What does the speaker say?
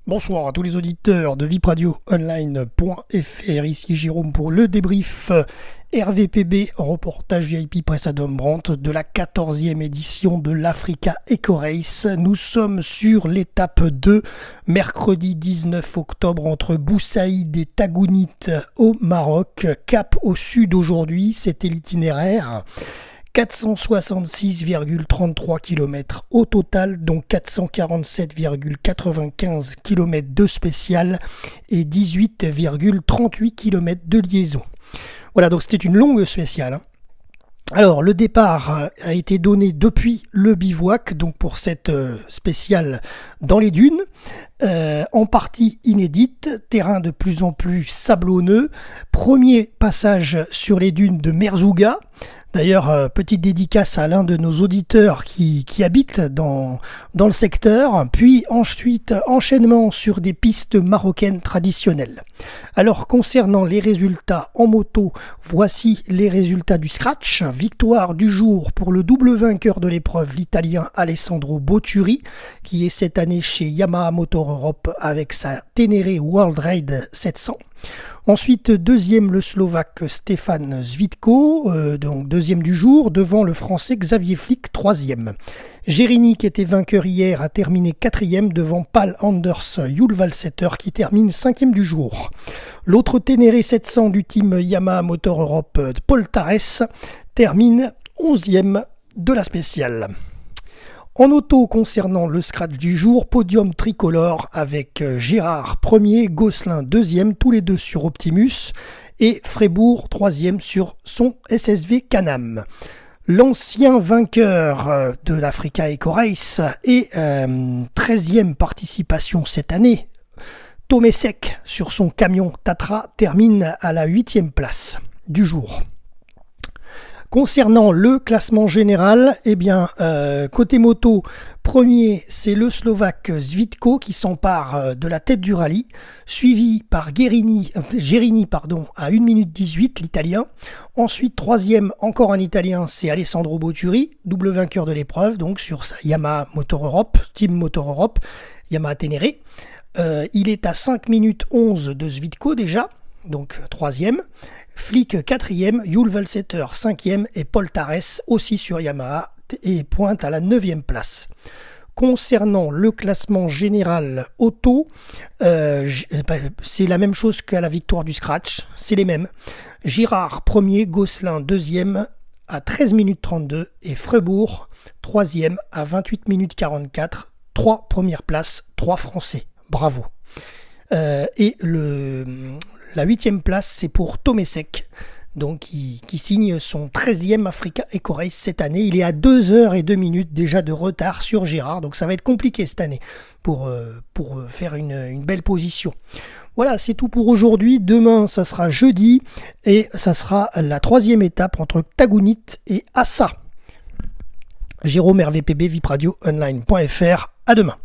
Bonsoir à tous les auditeurs de vipradioonline.fr, ici Jérôme pour le débrief RVPB, reportage VIP Presse Adam Brandt de la 14e édition de l'Africa Eco Race. Nous sommes sur l'étape 2, mercredi 19 octobre entre Boussaïd et Tagounit au Maroc. Cap au sud aujourd'hui, c'était l'itinéraire. 466,33 km au total, dont 447,95 km de spécial et 18,38 km de liaison. Voilà, donc c'était une longue spéciale. Alors, le départ a été donné depuis le bivouac, donc pour cette spéciale dans les dunes, en partie inédite, terrain de plus en plus sablonneux, premier passage sur les dunes de Merzouga. D'ailleurs, petite dédicace à l'un de nos auditeurs qui habite dans le secteur, puis ensuite enchaînement sur des pistes marocaines traditionnelles. Alors, concernant les résultats en moto, voici les résultats du scratch. Victoire du jour pour le double vainqueur de l'épreuve, l'Italien Alessandro Botturi, qui est cette année chez Yamaha Motor Europe avec sa Ténéré World Ride 700. Ensuite, deuxième, le Slovaque Stefan Zvitko, donc deuxième du jour, devant le Français Xavier Flick, troisième. Gérini, qui était vainqueur hier, a terminé quatrième devant Pal Anders Julvalseter, qui termine cinquième du jour. L'autre Ténéré 700 du team Yamaha Motor Europe, Paul Tarès, termine 11e de la spéciale. En auto, concernant le scratch du jour, podium tricolore avec Gérard premier, Gosselin deuxième, tous les deux sur Optimus, et Frébourg troisième sur son SSV Can-Am. L'ancien vainqueur de l'Africa Eco Race et 13e participation cette année, Tomesek sur son camion Tatra termine à la 8e place du jour. Concernant le classement général, côté moto, premier c'est le Slovaque Zvitko qui s'empare de la tête du rallye, suivi par Gérini à 1 minute 18, l'Italien. Ensuite, troisième, encore un Italien, c'est Alessandro Botturi, double vainqueur de l'épreuve, donc sur sa Yamaha Motor Europe, Team Motor Europe, Yamaha Ténéré. Il est à 5 minutes 11 de Zvitko déjà, donc troisième. Flick 4e, Julvalseter 5e et Paul Tarès aussi sur Yamaha et pointe à la 9e place. Concernant le classement général auto, c'est la même chose qu'à la victoire du scratch, c'est les mêmes. Girard 1er, Gosselin 2e à 13 minutes 32 et Frébourg 3e à 28 minutes 44. 3 premières places, 3 Français. Bravo. La 8e place, c'est pour Tomesek, donc qui signe son 13e Africa Eco Race cette année. Il est à 2h02 déjà de retard sur Gérard, donc ça va être compliqué cette année pour faire une belle position. Voilà, c'est tout pour aujourd'hui. Demain, ça sera jeudi et ça sera la 3e étape entre Tagounit et Assa. Jérôme RVPB, vipradioonline.fr. À demain.